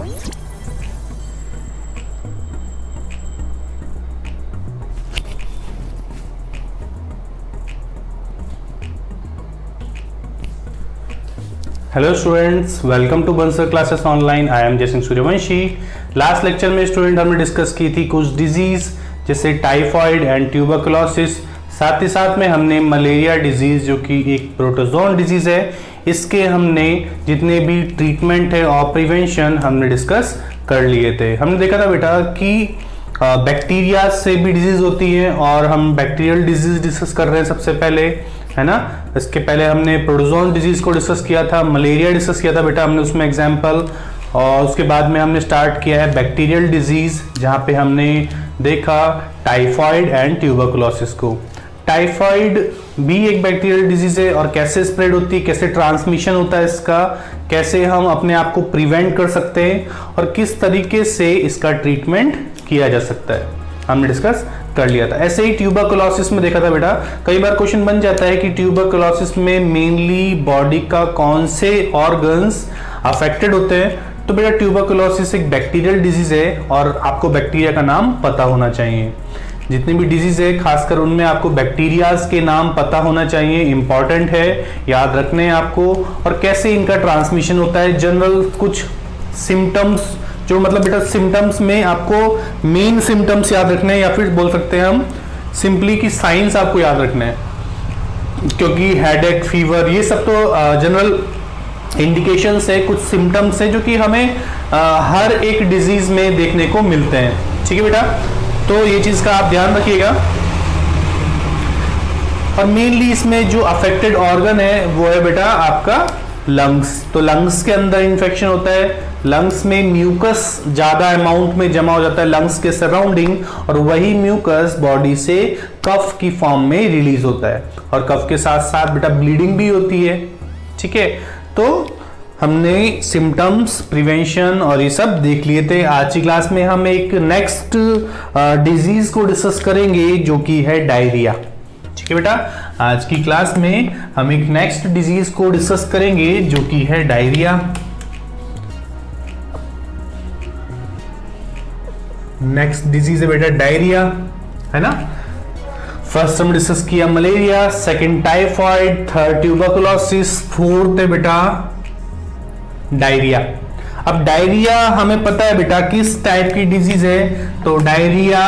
Hello students, welcome to Bansal classes online. I am Jaisingh Suryavanshi. Last lecture में student हमने discuss की थी कुछ डिजीज जैसे टाइफॉइड एंड ट्यूबरकुलोसिस। साथ ही साथ में हमने मलेरिया डिजीज जो कि एक प्रोटोजोन डिजीज है, इसके हमने जितने भी ट्रीटमेंट है और प्रिवेंशन हमने डिस्कस कर लिए थे। हमने देखा था बेटा कि बैक्टीरिया से भी डिजीज होती है और हम बैक्टीरियल डिजीज डिस्कस कर रहे हैं सबसे पहले, है ना। इसके पहले हमने प्रोटोजोन डिजीज को डिस्कस किया था, मलेरिया डिस्कस किया था बेटा हमने उसमें एग्जाम्पल। और उसके बाद में हमने स्टार्ट किया है बैक्टीरियल डिजीज, जहाँ पे हमने देखा टाइफॉइड एंड ट्यूबरकुलोसिस को। टाइफॉइड भी एक बैक्टीरियल डिजीज है और कैसे स्प्रेड होती है, कैसे ट्रांसमिशन होता है इसका, कैसे हम अपने आप को प्रिवेंट कर सकते हैं और किस तरीके से इसका ट्रीटमेंट किया जा सकता है, हमने डिस्कस कर लिया था। ऐसे ही ट्यूबरकुलोसिस में देखा था बेटा, कई बार क्वेश्चन बन जाता है कि ट्यूबरकुलोसिस में मेनली बॉडी का कौन से ऑर्गन्स अफेक्टेड होते हैं। तो बेटा ट्यूबरकुलोसिस एक बैक्टीरियल डिजीज है और आपको बैक्टीरिया का नाम पता होना चाहिए। जितनी भी डिजीज है खासकर उनमें आपको बैक्टीरियाज के नाम पता होना चाहिए, इंपॉर्टेंट है, याद रखने हैं आपको। और कैसे इनका ट्रांसमिशन होता है, जनरल कुछ सिम्टम्स, जो मतलब बेटा सिम्टम्स में आपको मेन सिम्टम्स याद रखने हैं, या फिर बोल सकते हैं हम सिंपली कि साइंस आपको याद रखना है, क्योंकि हेडेक, फीवर, ये सब तो जनरल इंडिकेशंस है, कुछ सिम्टम्स है जो कि हमें हर एक डिजीज में देखने को मिलते हैं। ठीक है बेटा, तो ये चीज का आप ध्यान रखिएगा। और मेनली इसमें जो अफेक्टेड ऑर्गन है वो है बेटा आपका लंग्स। तो लंग्स के अंदर इंफेक्शन होता है, लंग्स में म्यूकस ज्यादा अमाउंट में जमा हो जाता है लंग्स के सराउंडिंग, और वही म्यूकस बॉडी से कफ की फॉर्म में रिलीज होता है और कफ के साथ साथ बेटा ब्लीडिंग भी होती है। ठीक है, तो हमने सिम्टम्स, प्रिवेंशन और ये सब देख लिए थे। आज की क्लास में हम एक नेक्स्ट डिजीज को डिस्कस करेंगे जो कि है डायरिया। ठीक है बेटा, आज की क्लास में हम एक नेक्स्ट डिजीज को डिस्कस करेंगे जो कि है डायरिया। नेक्स्ट डिजीज है बेटा डायरिया, है ना। फर्स्ट हम डिस्कस किया malaria, second typhoid, third tuberculosis, fourth है बेटा डायरिया। अब डायरिया हमें पता है बेटा किस टाइप की डिजीज है। तो डायरिया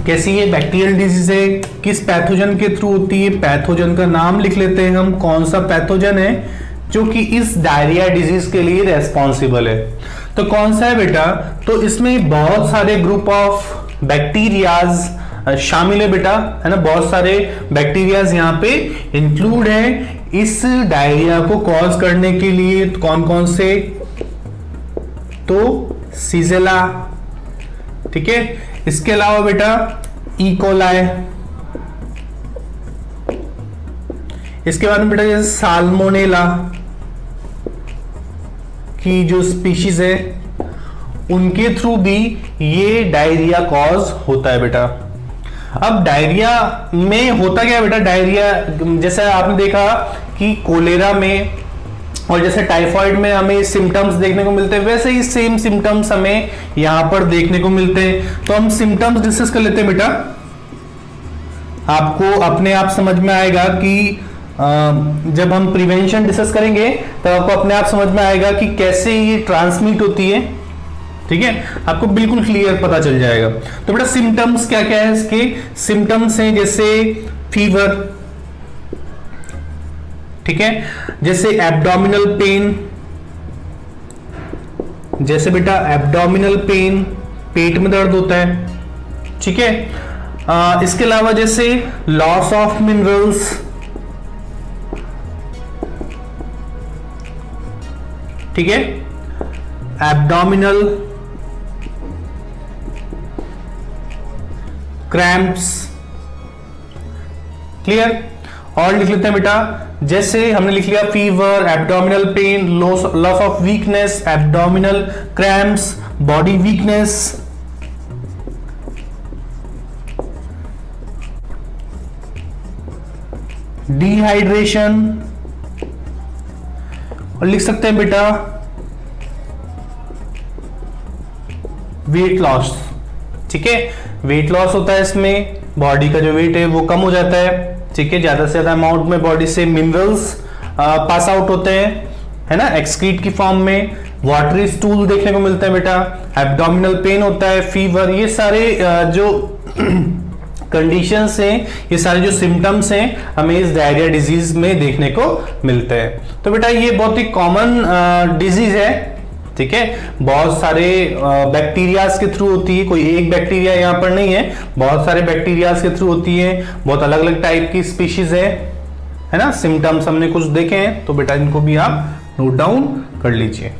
कैसी है, बैक्टीरियल डिजीज है। किस पैथोजन के थ्रू होती है, पैथोजन का नाम लिख लेते हैं हम, कौन सा पैथोजन है जो कि इस डायरिया डिजीज के लिए रेस्पॉन्सिबल है। तो कौन सा है बेटा, तो इसमें बहुत सारे ग्रुप ऑफ बैक्टीरियाज शामिल है बेटा, है ना। बहुत सारे बैक्टीरियाज यहाँ पे इंक्लूड है इस डायरिया को कॉज करने के लिए। कौन कौन से, तो सीजेला, ठीक है। इसके अलावा बेटा इकोलाई, इसके बाद में बेटा जैसे साल्मोनेला की जो स्पीशीज है उनके थ्रू भी ये डायरिया कॉज होता है बेटा। अब डायरिया में होता क्या है बेटा, डायरिया जैसे आपने देखा कि कोलेरा में और जैसे टाइफॉइड में हमें सिम्टम्स देखने को मिलते हैं, वैसे ही सेम सिम्टम्स हमें यहां पर देखने को मिलते हैं। तो हम सिम्टम्स डिस्कस कर लेते हैं बेटा, आपको अपने आप समझ में आएगा कि जब हम प्रिवेंशन डिस्कस करेंगे तब आपको अपने आप समझ में आएगा कि कैसे ये ट्रांसमिट होती है। ठीक है, आपको बिल्कुल क्लियर पता चल जाएगा। तो बेटा सिम्टम्स क्या क्या है, इसके सिम्टम्स हैं जैसे फीवर, ठीक है, जैसे एब्डोमिनल पेन, जैसे बेटा एब्डोमिनल पेन, पेट में दर्द होता है, ठीक है। इसके अलावा जैसे लॉस ऑफ मिनरल्स, ठीक है, एब्डोमिनल क्रैम्प्स, क्लियर। और लिख लेते हैं बेटा, जैसे हमने लिख लिया fever, abdominal pain, loss of weakness, abdominal cramps, body weakness, dehydration, और लिख सकते हैं बेटा वेट लॉस, ठीक है, वेट लॉस होता है इसमें, बॉडी का जो वेट है वो कम हो जाता है, ठीक है, ज्यादा से ज्यादा अमाउंट में बॉडी से मिनरल्स पास आउट होते हैं, है ना, एक्सक्रीट की फॉर्म में, वाटरी स्टूल देखने को मिलता है बेटा, एब्डोमिनल पेन होता है, फीवर, ये सारे जो कंडीशंस हैं, ये सारे जो सिम्टम्स हैं हमें इस डायरिया डिजीज में देखने को मिलते हैं। तो बेटा ये बहुत ही कॉमन डिजीज है, ठीक है, बहुत सारे बैक्टीरियाज के थ्रू होती है, कोई एक बैक्टीरिया यहाँ पर नहीं है, बहुत सारे बैक्टीरियाज के थ्रू होती है, बहुत अलग अलग टाइप की स्पीशीज है ना। सिम्टम्स हमने कुछ देखे हैं, तो बेटा इनको भी आप नोट डाउन कर लीजिए।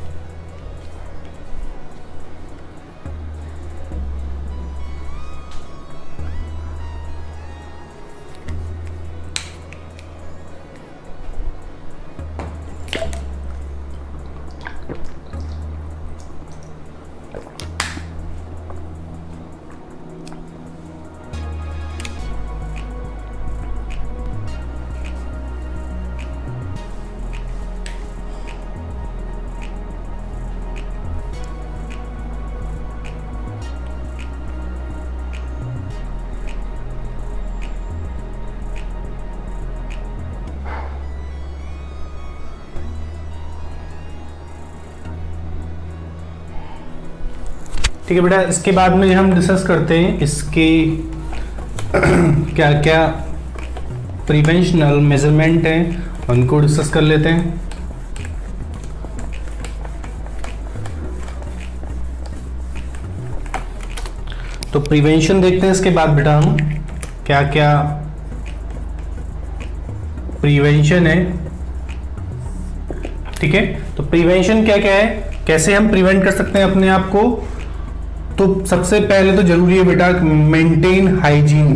ठीक है बेटा, इसके बाद में हम डिस्कस करते हैं इसके क्या क्या प्रिवेंशनल मेजरमेंट है, उनको डिस्कस कर लेते हैं। तो प्रिवेंशन देखते हैं इसके बाद बेटा हम क्या क्या प्रिवेंशन है, ठीक है। तो प्रिवेंशन क्या क्या है, कैसे हम प्रिवेंट कर सकते हैं अपने आप को। तो सबसे पहले तो जरूरी है बेटा मेंटेन हाइजीन,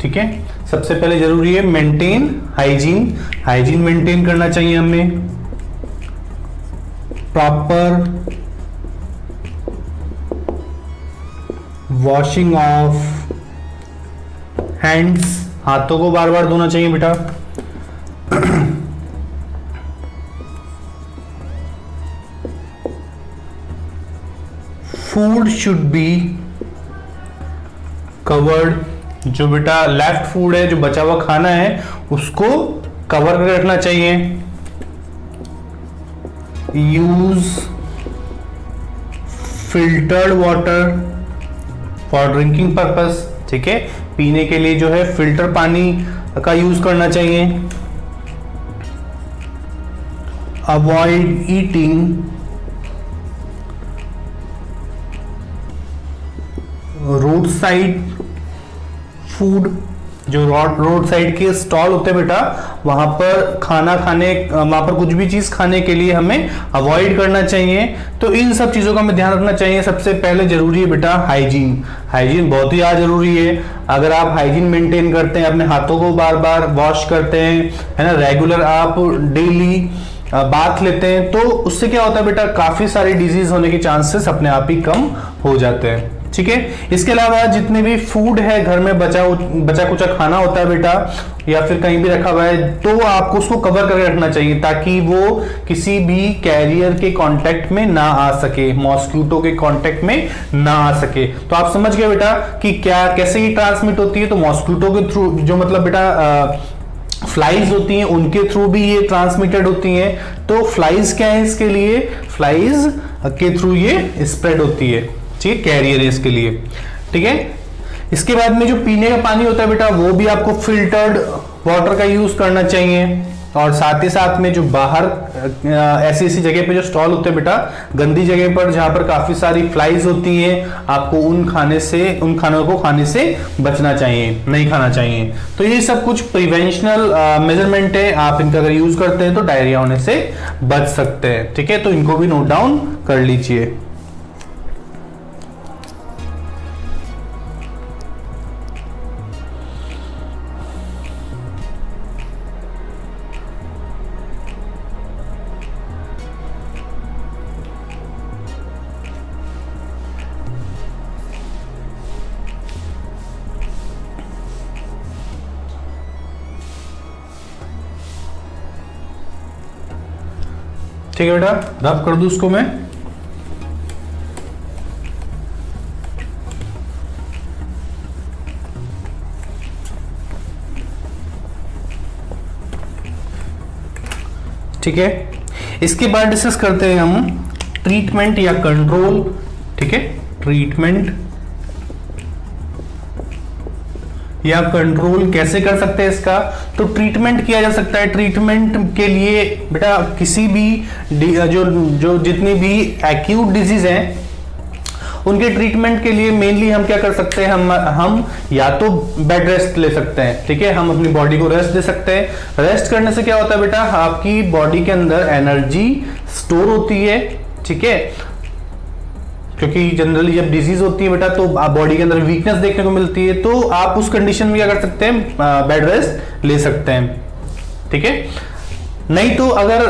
ठीक है। सबसे पहले जरूरी है मेंटेन हाइजीन, हाइजीन मेंटेन करना चाहिए हमें, प्रॉपर वॉशिंग ऑफ हैंड्स, हाथों को बार बार धोना चाहिए बेटा, फूड शुड बी कवर्ड, जो बेटा लेफ्ट फूड है, जो बचा हुआ खाना है उसको कवर करके रखना चाहिए। Use filtered water for drinking purpose, ठीक है, पीने के लिए जो है फिल्टर पानी का यूज करना चाहिए। Avoid eating road side food, जो रोड साइड के स्टॉल होते हैं बेटा, वहां पर खाना खाने, वहां पर कुछ भी चीज खाने के लिए हमें अवॉइड करना चाहिए। तो इन सब चीजों का हमें ध्यान रखना चाहिए। सबसे पहले जरूरी है बेटा हाइजीन, हाइजीन बहुत ही ज्यादा जरूरी है। अगर आप हाइजीन मेंटेन करते हैं, अपने हाथों को बार बार वॉश करते हैं, है ना, रेगुलर आप डेली बाथ लेते हैं, तो उससे क्या होता है बेटा, काफी सारी डिजीज होने के चांसेस अपने आप ही कम हो जाते हैं, ठीक है। इसके अलावा जितने भी फूड है घर में बचा कुचा खाना होता है बेटा, या फिर कहीं भी रखा हुआ है, तो आपको उसको कवर करके रखना चाहिए ताकि वो किसी भी कैरियर के कांटेक्ट में ना आ सके, मॉस्क्यूटो के कांटेक्ट में ना आ सके। तो आप समझ गए बेटा कि क्या कैसे ये ट्रांसमिट होती है। तो मॉस्क्यूटो के थ्रू, जो मतलब बेटा फ्लाइज होती हैं, उनके थ्रू भी ये ट्रांसमिटेड होती हैं। तो फ्लाइज क्या है इसके लिए, फ्लाइज के थ्रू ये स्प्रेड होती है, ठीक है, कैरियर है इसके लिए, ठीक है। इसके बाद में जो पीने का पानी होता है बेटा, वो भी आपको फिल्टर्ड वाटर का यूज करना चाहिए। और साथ ही साथ में जो बाहर ऐसी ऐसी जगह पे जो स्टॉल होते हैं बेटा, गंदी जगह पर जहां पर काफी सारी फ्लाइज होती हैं, आपको उन खानों को खाने से बचना चाहिए, नहीं खाना चाहिए। तो ये सब कुछ प्रिवेंशनल मेजरमेंट है, आप इनका अगर यूज करते हैं तो डायरिया होने से बच सकते हैं, ठीक है। तो इनको भी नोट डाउन कर लीजिए। ठीक है बेटा, रब कर दूं उसको मैं। ठीक है, इसके बाद डिस्कस करते हैं हम ट्रीटमेंट या कंट्रोल। ठीक है, ट्रीटमेंट या कंट्रोल कैसे कर सकते हैं इसका। तो ट्रीटमेंट किया जा सकता है। ट्रीटमेंट के लिए बेटा किसी भी जो जितनी भी एक्यूट डिजीज हैं उनके ट्रीटमेंट के लिए मेनली हम क्या कर सकते हैं, हम या तो बेड रेस्ट ले सकते हैं। ठीक है, हम अपनी बॉडी को रेस्ट दे सकते हैं। रेस्ट करने से क्या होता है बेटा, आपकी बॉडी के अंदर एनर्जी स्टोर होती है। ठीक है, क्योंकि जनरली जब डिजीज होती है बेटा तो बॉडी के अंदर वीकनेस देखने को मिलती है, तो आप उस कंडीशन में क्या कर सकते हैं, बेड रेस्ट ले सकते हैं। ठीक है, नहीं तो अगर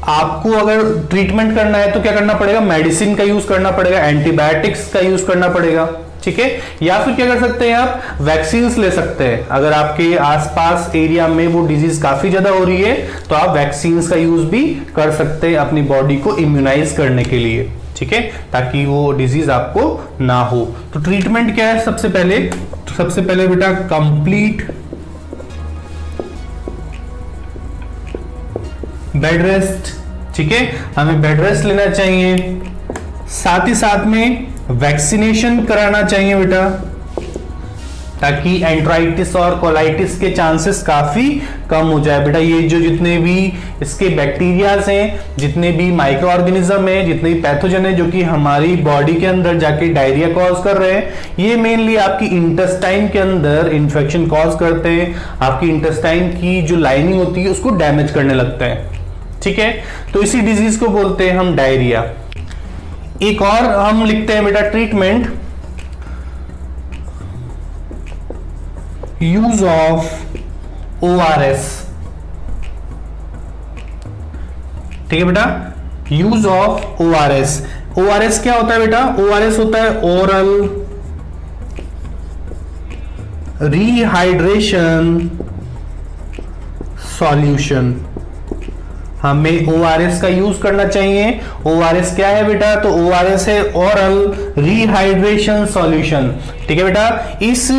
आपको अगर ट्रीटमेंट करना है तो क्या करना पड़ेगा, मेडिसिन का यूज करना पड़ेगा, एंटीबायोटिक्स का यूज करना पड़ेगा। ठीक है, या फिर क्या कर सकते हैं आप, वैक्सीन ले सकते हैं। अगर आपके आसपास एरिया में वो डिजीज काफी ज्यादा हो रही है तो आप वैक्सीन का यूज भी कर सकते हैं अपनी बॉडी को इम्यूनाइज करने के लिए। ठीक है, ताकि वो डिजीज आपको ना हो। तो ट्रीटमेंट क्या है, सबसे पहले बेटा कंप्लीट बेड रेस्ट। ठीक है, हमें बेड रेस्ट लेना चाहिए, साथ ही साथ में वैक्सीनेशन कराना चाहिए बेटा, ताकि एंट्राइटिस और कोलाइटिस के चांसेस काफी कम हो जाए बेटा। ये जो जितने भी इसके बैक्टीरियाज हैं, जितने भी माइक्रो ऑर्गेनिज्म है, जितने भी पैथोजन है जो कि हमारी बॉडी के अंदर जाके डायरिया कॉज कर रहे हैं, ये मेनली आपकी इंटेस्टाइन के अंदर इंफेक्शन कॉज करते हैं। आपकी इंटेस्टाइन की जो लाइनिंग होती है उसको डैमेज करने लगता है। ठीक है, तो इसी डिजीज को बोलते हैं हम डायरिया। एक और हम लिखते हैं बेटा ट्रीटमेंट, यूज ऑफ ORS। ठीक है बेटा, यूज ऑफ ORS। ORS क्या होता है बेटा, ORS होता है ओरल रिहाइड्रेशन सॉल्यूशन। हमें ORS का यूज करना चाहिए। ORS क्या है बेटा, तो ORS है ओरल रिहाइड्रेशन सॉल्यूशन। ठीक है बेटा, इस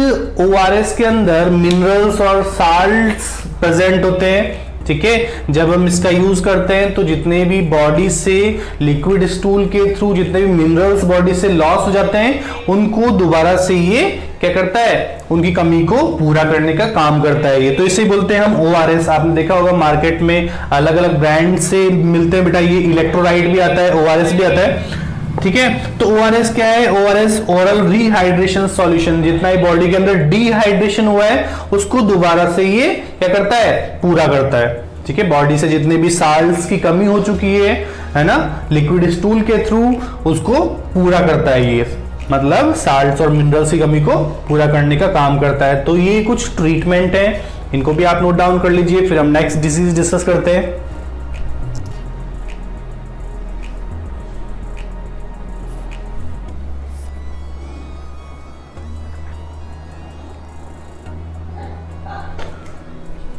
ORS के अंदर मिनरल्स और साल्ट्स प्रेजेंट होते हैं। ठीक है, जब हम इसका यूज करते हैं तो जितने भी बॉडी से लिक्विड स्टूल के थ्रू जितने भी मिनरल्स बॉडी से लॉस हो जाते हैं उनको दोबारा से ये क्या करता है, उनकी कमी को पूरा करने का काम करता है ये। तो इसे बोलते हैं हम ORS। आपने देखा होगा मार्केट में अलग अलग ब्रांड से मिलते हैं बेटा, ये इलेक्ट्रोलाइट भी आता है, ORS भी आता है। ठीक है, तो ORS क्या है, ORS ओरल रिहाइड्रेशन सॉल्यूशन। जितना ही बॉडी के अंदर डिहाइड्रेशन हुआ है उसको दोबारा से ये क्या करता है, पूरा करता है। ठीक है, बॉडी से जितने भी साल्ट्स की कमी हो चुकी है ना, लिक्विड स्टूल के थ्रू उसको पूरा करता है ये, मतलब साल्ट्स और मिनरल्स की कमी को पूरा करने का काम करता है। तो ये कुछ ट्रीटमेंट है, इनको भी आप नोट डाउन कर लीजिए, फिर हम नेक्स्ट डिजीज डिस्कस करते हैं।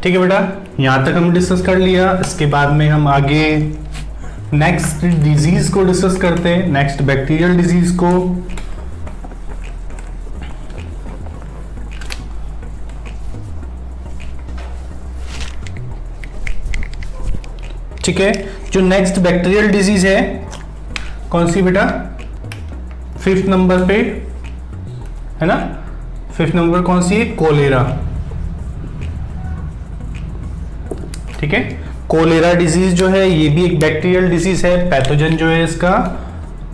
ठीक है बेटा, यहां तक हम डिस्कस कर लिया। इसके बाद में हम आगे नेक्स्ट डिजीज को डिस्कस करते हैं, नेक्स्ट बैक्टीरियल डिजीज को। ठीक है, जो नेक्स्ट बैक्टीरियल डिजीज है कौन सी बेटा, 5th नंबर पे है ना, 5th नंबर कौन सी है, कोलेरा। ठीक है, कोलेरा डिजीज जो है ये भी एक बैक्टीरियल डिजीज है। पैथोजन जो है इसका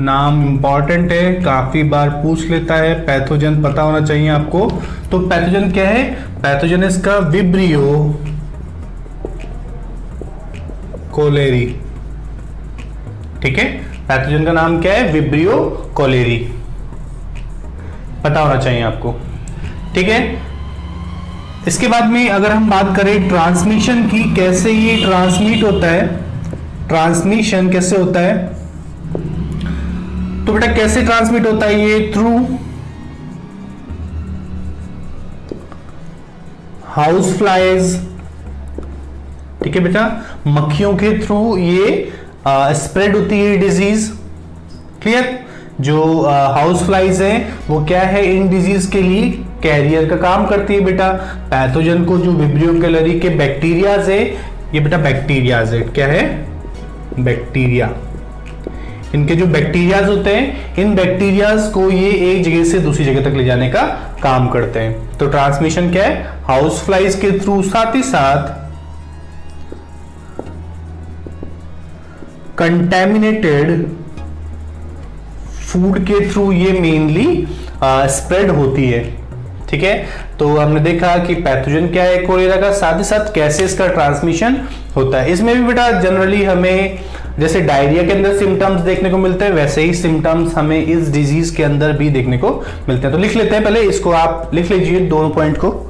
नाम इंपॉर्टेंट है, काफी बार पूछ लेता है, पैथोजन पता होना चाहिए आपको। तो पैथोजन क्या है, पैथोजन इसका विब्रियो कोलेरी। ठीक है, पैथोजन का नाम क्या है, विब्रियो कोलेरी, पता होना चाहिए आपको। ठीक है, इसके बाद में अगर हम बात करें ट्रांसमिशन की, कैसे ये ट्रांसमिट होता है, ट्रांसमिशन कैसे होता है, तो बेटा कैसे ट्रांसमिट होता है ये, थ्रू हाउस फ्लाइज। ठीक है बेटा, मक्खियों के थ्रू ये स्प्रेड होती है डिजीज। क्लियर? जो हाउस फ्लाइज हैं वो क्या है, इन डिजीज के लिए कैरियर का काम करती है बेटा। पैथोजन को जो विब्रियो कैलोरी के बैक्टीरियाज है, ये बेटा बैक्टीरियाज है, क्या है, बैक्टीरिया। इनके जो बैक्टीरियाज होते हैं, इन बैक्टीरियाज को ये एक जगह से दूसरी जगह तक ले जाने का काम करते हैं। तो ट्रांसमिशन क्या है, हाउस फ्लाइज के थ्रू, साथ ही साथ कंटेमिनेटेड फूड के थ्रू ये मेनली स्प्रेड होती है। ठीक है, तो हमने देखा कि पैथोजन क्या है कोलेरा का, साथ ही साथ कैसे इसका ट्रांसमिशन होता है। इसमें भी बेटा जनरली हमें जैसे डायरिया के अंदर सिम्टम्स देखने को मिलते हैं, वैसे ही सिम्टम्स हमें इस डिजीज के अंदर भी देखने को मिलते हैं। तो लिख लेते हैं, पहले इसको आप लिख लीजिए दोनों पॉइंट को।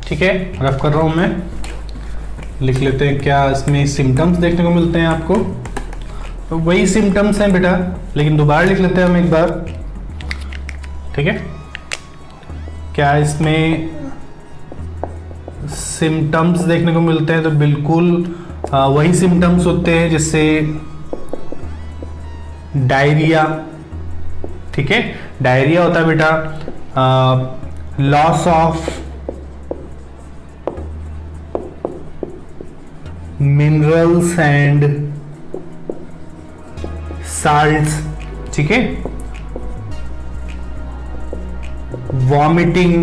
ठीक है, रफ कर रहा हूं मैं, लिख लेते हैं क्या इसमें सिम्टम्स देखने को मिलते हैं आपको। तो वही सिम्टम्स हैं बेटा, लेकिन दोबारा लिख लेते हैं हम एक बार। ठीक है, क्या इसमें सिम्टम्स देखने को मिलते हैं, तो बिल्कुल वही सिम्टम्स होते हैं जैसे डायरिया। ठीक है, डायरिया होता है बेटा loss of minerals and salts. ठीक है, vomiting,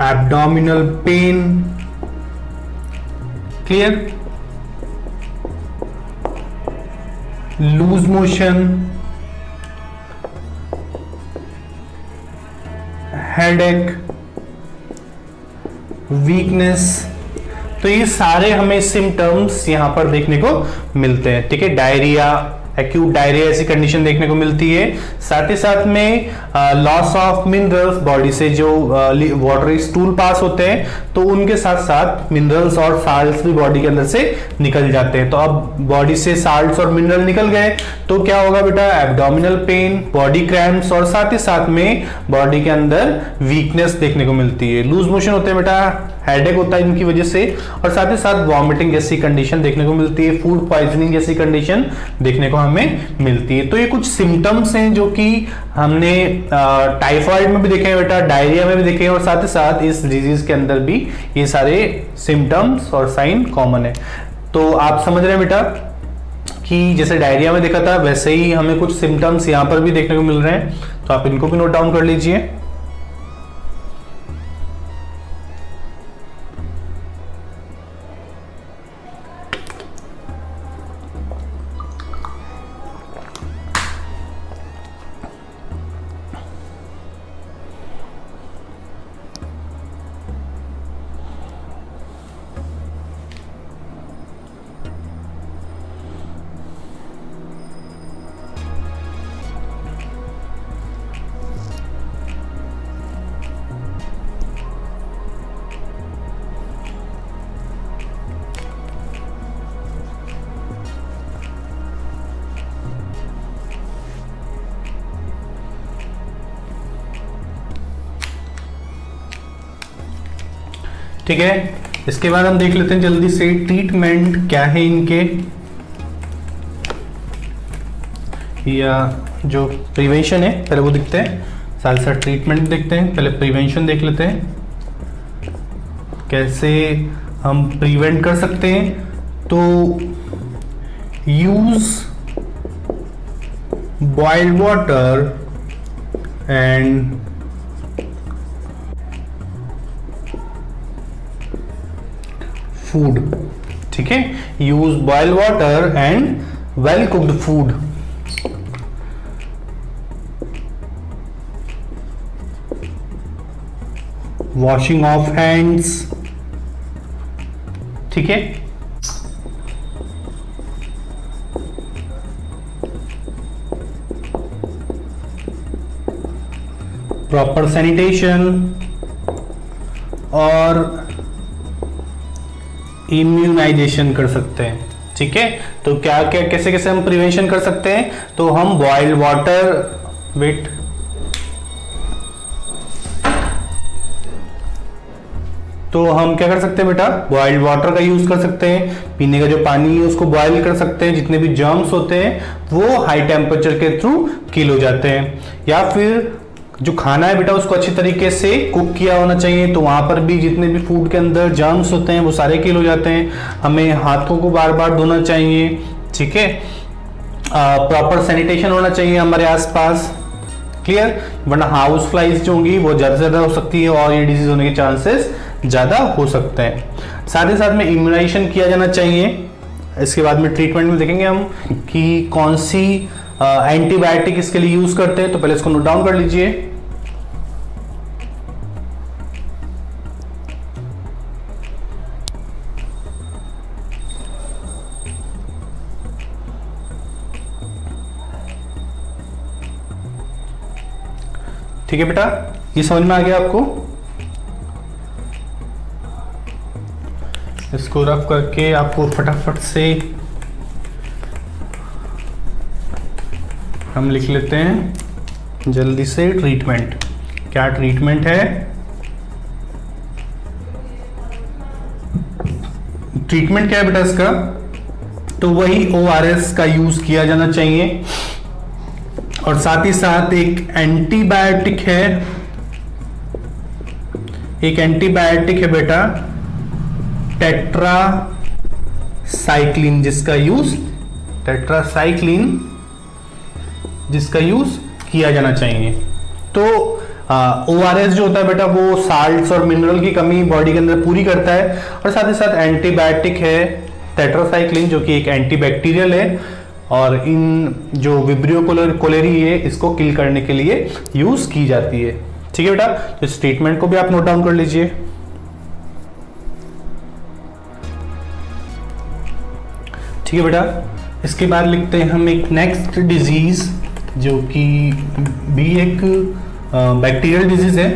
abdominal pain. Clear? Loose motion, headache, weakness. तो ये सारे हमें सिम्टम्स यहां पर देखने को मिलते हैं। ठीक है, डायरिया, एक्यूट डायरिया ऐसी कंडीशन देखने को मिलती है। साथ ही साथ में लॉस ऑफ मिनरल्स, बॉडी से जो वाटरी स्टूल पास होते हैं तो उनके साथ साथ मिनरल्स और साल्ट्स भी बॉडी के अंदर से निकल जाते हैं। तो अब बॉडी से साल्ट्स और मिनरल निकल गए तो क्या होगा बेटा, एब्डोमिनल पेन, बॉडी क्रैम्प्स और साथ ही साथ में बॉडी के अंदर वीकनेस देखने को मिलती है। लूज मोशन होते हैं बेटा, हेडेक होता है इनकी वजह से, और साथ ही साथ वॉमिटिंग जैसी कंडीशन देखने को मिलती है, फूड पॉइजनिंग जैसी कंडीशन देखने को हमें मिलती है। तो ये कुछ सिम्टम्स हैं जो कि हमने टाइफाइड में भी देखे हैं बेटा, डायरिया में भी देखे हैं, और साथ ही साथ इस डिजीज के अंदर भी ये सारे सिम्टम्स और साइन कॉमन है। तो आप समझ रहे हैं बेटा कि जैसे डायरिया में देखा था वैसे ही हमें कुछ सिम्टम्स यहां पर भी देखने को मिल रहे हैं। तो आप इनको भी नोट डाउन कर लीजिए। ठीक है, इसके बाद हम देख लेते हैं जल्दी से ट्रीटमेंट क्या है इनके, या जो प्रिवेंशन है पहले वो देखते हैं, साथ साथ ट्रीटमेंट देखते हैं। पहले प्रिवेंशन देख लेते हैं कैसे हम प्रिवेंट कर सकते हैं। तो use boiled water and food. ठीक है, use boiled water and well cooked food. Washing of hands. ठीक है, प्रॉपर सैनिटेशन और इम्यूनाइजेशन कर सकते हैं। ठीक है, तो क्या क्या कैसे कैसे हम प्रिवेंशन कर सकते हैं, तो हम बॉइल्ड वाटर विथ तो हम क्या कर सकते हैं बेटा, बॉइल्ड वाटर का यूज कर सकते हैं। पीने का जो पानी है उसको बॉइल कर सकते हैं, जितने भी जर्म्स होते हैं वो हाई टेम्परेचर के थ्रू किल हो जाते हैं। या फिर जो खाना है बेटा उसको अच्छी तरीके से कुक किया होना चाहिए, तो वहां पर भी जितने भी फूड के अंदर जर्म्स होते हैं वो सारे किल हो जाते हैं। हमें हाथों को बार बार धोना चाहिए। ठीक है, प्रॉपर सैनिटेशन होना चाहिए हमारे आसपास। क्लियर, वरना हाउस फ्लाइज जो होंगी वो ज्यादा से ज्यादा हो सकती है और ये डिजीज होने के चांसेस ज्यादा हो सकते हैं। साथ ही साथ में इम्यूनाइजेशन किया जाना चाहिए। इसके बाद में ट्रीटमेंट में देखेंगे हम कि कौन सी एंटीबायोटिक इसके लिए यूज करते हैं, तो पहले इसको नोट डाउन कर लीजिए। ठीक है बेटा, ये समझ में आ गया आपको। इसको रफ करके आपको फटाफट से हम लिख लेते हैं जल्दी से। ट्रीटमेंट, क्या ट्रीटमेंट है? ट्रीटमेंट क्या है बेटा इसका, तो वही ORS का यूज किया जाना चाहिए। और साथ ही साथ एक एंटीबायोटिक है, एक एंटीबायोटिक है बेटा टेट्रासाइक्लिन, जिसका यूज किया जाना चाहिए। तो ORS जो होता है बेटा वो साल्ट्स और मिनरल की कमी बॉडी के अंदर पूरी करता है। और साथ ही साथ एंटीबायोटिक है टेट्रासाइक्लिन, जो कि एक एंटीबैक्टीरियल है और इन जो विब्रियो कोलेरी है इसको किल करने के लिए यूज की जाती है। ठीक है बेटा, तो इस ट्रीटमेंट को भी आप नोट डाउन कर लीजिए। ठीक है बेटा, इसके बाद लिखते हैं हम एक नेक्स्ट डिजीज जो कि भी एक बैक्टीरियल डिजीज है।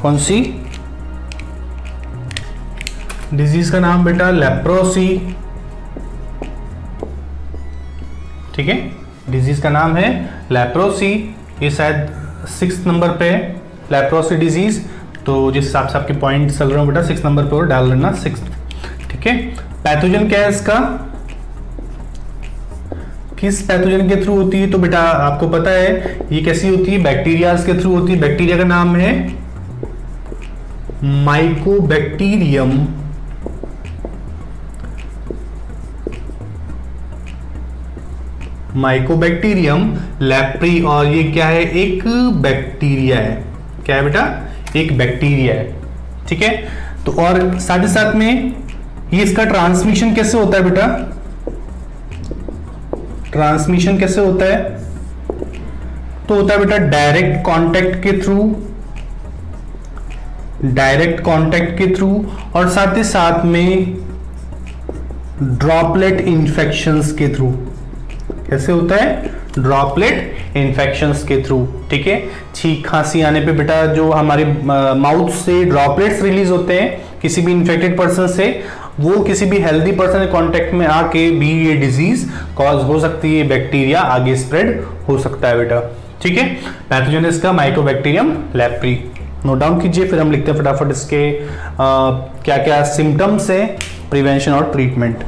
कौन सी डिजीज का नाम बेटा? लेप्रोसी। ठीक है, डिजीज का नाम है लेप्रोसी। ये शायद 6 नंबर पे है लेप्रोसी डिजीज, तो जिस हिसाब से आपके पॉइंट चल रहे हो बेटा 6 नंबर पे और डाल लेना 6। ठीक है, पैथोजन क्या है इसका, किस पैथोजन के थ्रू होती है, तो बेटा आपको पता है ये कैसी होती है, बैक्टीरियाज के थ्रू होती है। बैक्टीरिया का नाम है माइकोबैक्टीरियम। माइकोबैक्टीरियम लेप्री, और ये क्या है, एक बैक्टीरिया है। क्या है बेटा? एक बैक्टीरिया है। ठीक है, तो और साथ ही साथ में ये इसका ट्रांसमिशन कैसे होता है बेटा? ट्रांसमिशन कैसे होता है? तो होता है बेटा डायरेक्ट कांटेक्ट के थ्रू और साथ ही साथ में ड्रॉपलेट इन्फेक्शंस के थ्रू। कैसे होता है? ड्रॉपलेट इन्फेक्शंस के थ्रू। ठीक है, छींक खांसी आने पे बेटा जो हमारे माउथ से ड्रॉपलेट्स रिलीज होते हैं किसी भी इन्फेक्टेड पर्सन से, वो किसी भी हेल्दी पर्सन के कांटेक्ट में आके भी ये डिजीज कॉज हो सकती है, बैक्टीरिया आगे स्प्रेड हो सकता है बेटा। ठीक है, पैथोजन इसका माइकोबैक्टीरियम लेप्री। नोट डाउन कीजिए, फिर हम लिखते हैं फटाफट इसके क्या क्या सिम्टम्स है, प्रिवेंशन और ट्रीटमेंट।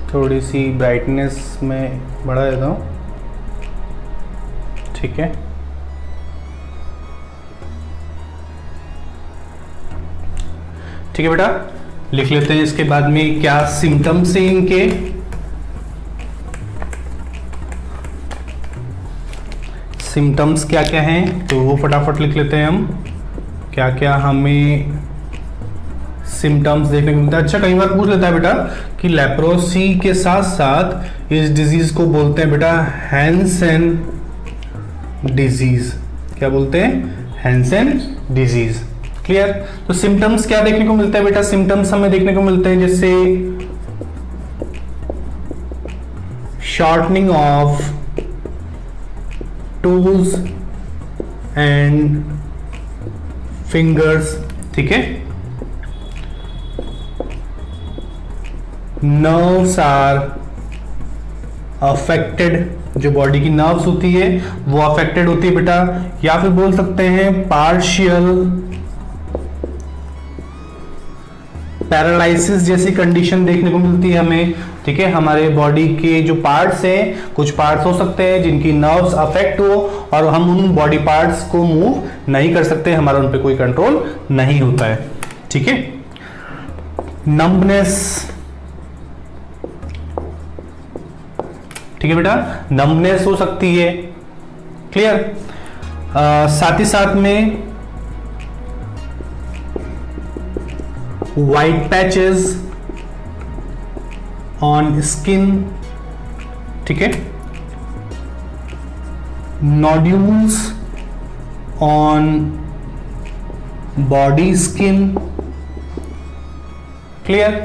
थोड़ी सी ब्राइटनेस में बढ़ा देता हूँ। ठीक है, ठीक है बेटा, लिख लेते हैं इसके बाद में क्या सिम्टम्स हैं इनके। सिम्टम्स क्या क्या हैं तो वो फटाफट लिख लेते हैं हम, क्या क्या हमें सिम्टम्स देखने को मिलता है। अच्छा, कई बार पूछ लेता है बेटा कि लेप्रोसी के साथ साथ इस डिजीज को बोलते हैं बेटा हैंसेन डिजीज, क्या बोलते हैं, हैंसेन डिजीज। क्लियर। तो सिम्टम्स क्या देखने को मिलता है बेटा, सिम्टम्स हमें देखने को मिलते हैं जैसे shortening of toes and fingers, ठीक है, नर्व्स आर अफेक्टेड, जो बॉडी की नर्व्स होती है वो अफेक्टेड होती है बेटा, या फिर बोल सकते हैं पार्शियल पैरालिसिस जैसी कंडीशन देखने को मिलती है हमें, ठीक है। हमारे बॉडी के जो पार्ट्स हैं, कुछ पार्ट्स हो सकते हैं जिनकी नर्व्स अफेक्ट हो और हम उन बॉडी पार्ट्स को मूव नहीं कर सकते, हमारा उन पे कोई कंट्रोल नहीं होता है, ठीक है। नंबनेस, ठीक है बेटा, नंबनेस हो सकती है। क्लियर। साथ ही साथ में white patches on skin, ठीक है, nodules on body skin, clear.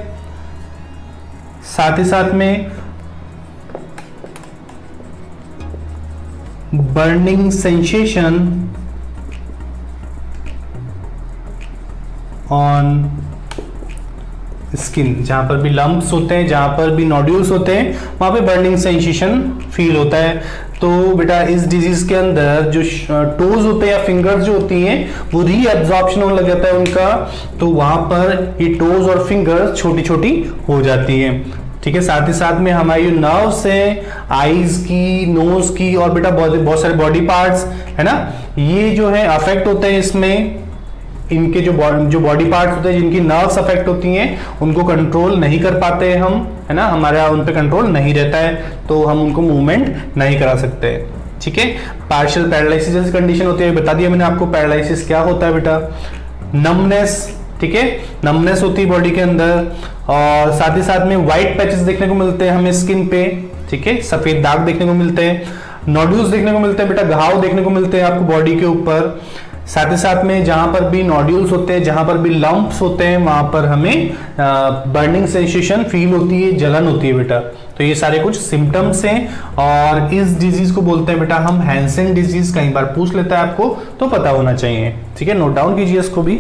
साथ ही साथ में burning sensation on स्किन, जहां पर भी लंप्स होते हैं, जहां पर भी नोड्यूल्स होते हैं, वहां पे बर्निंग सेंसेशन फील होता है। तो बेटा इस डिजीज के अंदर जो टोज होते हैं या फिंगर्स जो होती हैं वो रीअब्जॉर्प्शन होने लग जाता है उनका, तो वहां पर ये टोज और फिंगर्स छोटी छोटी हो जाती हैं, ठीक है। साथ ही साथ में हमारी जो नर्व्स हैं, आईज की, नोज की और बेटा बहुत सारे बॉडी पार्ट्स है ना, ये जो है अफेक्ट होते हैं इसमें। इनके जो बॉडी पार्ट्स होते हैं जिनकी नर्व्स अफेक्ट होती हैं उनको कंट्रोल नहीं कर पाते हम, है ना, हमारा उन पे कंट्रोल नहीं रहता है, तो हम उनको मूवमेंट नहीं करा सकते, ठीक है। पार्शियल पैरालिसिस जैसी कंडीशन होती है, बता दिया मैंने आपको पैरालिसिस क्या होता है बेटा। नमनेस, ठीक है, नमनेस होती है बॉडी के अंदर, और साथ ही साथ में व्हाइट पैचेस देखने को मिलते हैं हमें स्किन पे, ठीक है, सफेद दाग देखने को मिलते हैं, नोड्यूल्स देखने को मिलते हैं बेटा, घाव देखने को मिलते हैं आपको बॉडी के ऊपर। साथ ही साथ में जहां पर भी नोड्यूल्स होते हैं, जहां पर भी लंप्स होते हैं, वहां पर हमें बर्निंग सेंसेशन फील होती है, जलन होती है बेटा। तो ये सारे कुछ सिम्टम्स हैं और इस डिजीज को बोलते हैं बेटा हम हैंसेन डिजीज। कई बार पूछ लेता है आपको, तो पता होना चाहिए, ठीक है, नोट डाउन कीजिए इसको भी।